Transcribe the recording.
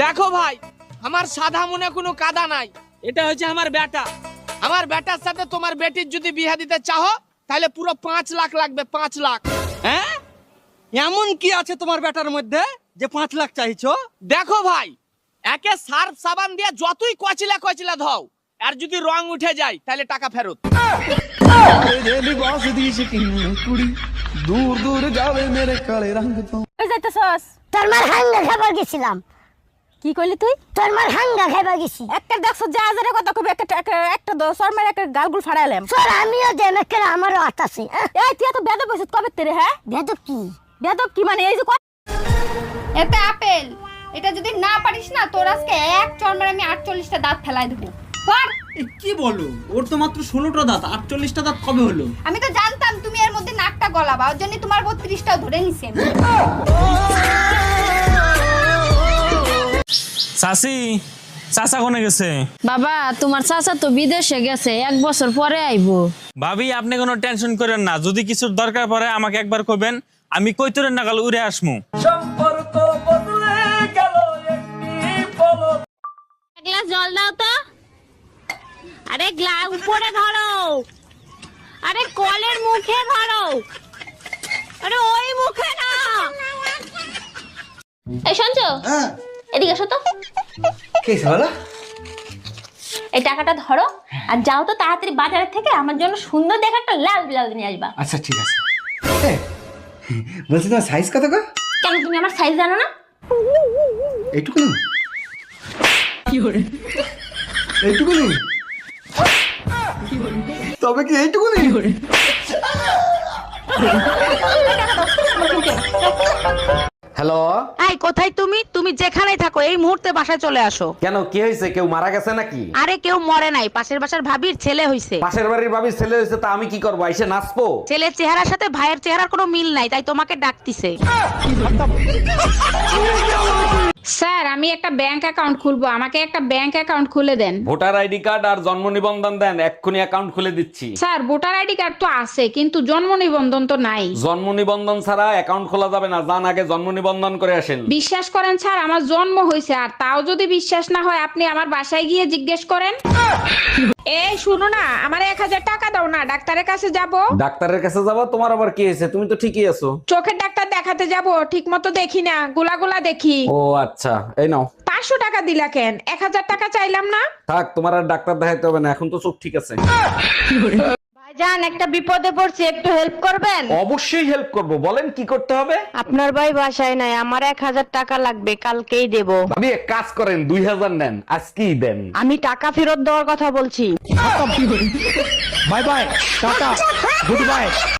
দেখো ভাই, আমার সাদা মনে কোনো কাদা নাই। এটা হচ্ছে আমার বেটা। আমার বেটার সাথে তোমার বেটির যদি বিয়ে দিতে চাও তাহলে পুরো 5 লাখ লাগবে, 5 লাখ। হ্যাঁ, এমন কি আছে তোমার বেটার মধ্যে যে 5 লাখ চাইছো? দেখো ভাই, একে সার্ফ সাবান দিয়ে যতই কচিলা ধও, আর যদি রং উঠে যায় তাহলে টাকা ফেরত। দূর দূর যাবে মেরে কালে রঙ তো। ওই যাইতেছস? তোর মার হাঙ্গা খাবার গেছিলাম। কি কইলি তুই? তোর মার হাঙ্গা খাবার গেছি। একটা দেখছস যে আজারে কথা কইবে, একটা দশর মার একটা গালগুল ফাড়াইলাম। তোর আমিও দেন একটা আমারও হাত আছে। এই তুই এত বেদব হইছিস কবে তেরে? হ্যাঁ, বেদব কি? বেদব কি মানে এই যে এটা আপেল, এটা যদি না পারিস না তোর আজকে এক চড়মারে আমি 48টা দাঁত ফেলাই দেবো। পর। কি বলো, ওর তো মাত্র 16টা দাঁত, 48টা দাঁত কবে হলো? আমি তো জানতাম তুমি এর মধ্যে নাকটা গলাবা, ওর জন্য তোমার 32টাও ধরে নিছি আমি। চাচি, চাচা কোনে গেছে? বাবা, তোমার চাচা তো বিদেশে গেছে, 1 বছর পরে আইবো। ভাবি, আপনি কোনো টেনশন করেন না। যদি কিছুর দরকার পড়ে আমাকে একবার কইবেন, আমি কইতরের নাগাল উড়ে আসমু। গ্লাস জল দাও তো। আরে গ্লাস উপরে ধরো, আরে কলের মুখে ধরো, আরে ওই মুখে না। এই শুনছো? হ্যাঁ, এদিকে এসো তো। কি হলো? এই টাকাটা ধরো আর যাও তো তাড়াতাড়ি বাজারের থেকে আমার জন্য সুন্দর দেখে একটা লাল ব্লাউজ নিয়ে আসবা। আচ্ছা ঠিক আছে। বলছি তোমার সাইজ কত গো? কেন, তুমি আমার সাইজ জানো না? এইটুকু না? এইটুকু নেই? তবে কি এইটুকু নেই? হ্যালো, এই কোথায় তুমি? তুমি যেখানেই থাকো এই মুহূর্তে বাসায় চলে আসো। কেন, কি হয়েছে? কেউ মারা গেছে নাকি? আরে কেউ মরে নাই, পাশের বাসার ভাবির ছেলে হইছে। পাশের বাড়ির ভাবির ছেলে হয়েছে, তা আমি কি করবো? এসে নাচবো? ছেলের চেহারার সাথে ভাইয়ের চেহারার কোনো মিল নাই, তাই তোমাকে ডাকতিছে। স্যার, আমি একটা ব্যাংক অ্যাকাউন্ট খুলবো, আমাকে একটা ব্যাংক অ্যাকাউন্ট খুলে দেন। ভোটার আইডি কার্ড আর জন্ম নিবন্ধন দেন, এক্ষুনি অ্যাকাউন্ট খুলে দিচ্ছি। স্যার, ভোটার আইডি কার্ড তো আছে কিন্তু জন্ম নিবন্ধন তো নাই। জন্ম নিবন্ধন ছাড়া অ্যাকাউন্ট খোলা যাবে না, যান আগে জন্ম নিবন্ধন করে আসেন। বিশ্বাস করেন স্যার, আমার জন্ম হয়েছে, আর তাও যদি বিশ্বাস না হয় আপনি আমার বাসায় গিয়ে জিজ্ঞেস করেন। এই শুনো না, আমার 1000 টাকা দাও না, ডাক্তারের কাছে যাব। ডাক্তারের কাছে যাবো? তোমার আবার কি হয়েছে? তুমি তো ঠিকই আছো। চোখের ডাক্তার দেখাতে যাব, ঠিক মতো দেখি না, গোলা দেখি। ও আচ্ছা, এই নাও। 500 টাকা দিলা কেন? 1000 টাকা চাইলাম না। থাক, তোমার আর ডাক্তার দেখাইতে হবে না, এখন তো চোখ ঠিক আছে। ভাইজান, একটা বিপদে পড়ছি, একটু হেল্প করবেন? অবশ্যই হেল্প করব, বলেন কি করতে হবে। আপনার ভাই বাসায় নাই, আমার 1000 টাকা লাগবে, কালকেই দেব। ভাবি এক কাজ করেন, 2000 নেন, আজকেই দেন। আমি টাকা ফেরত দেওয়ার কথা বলছি। Bye bye, tata, good bye.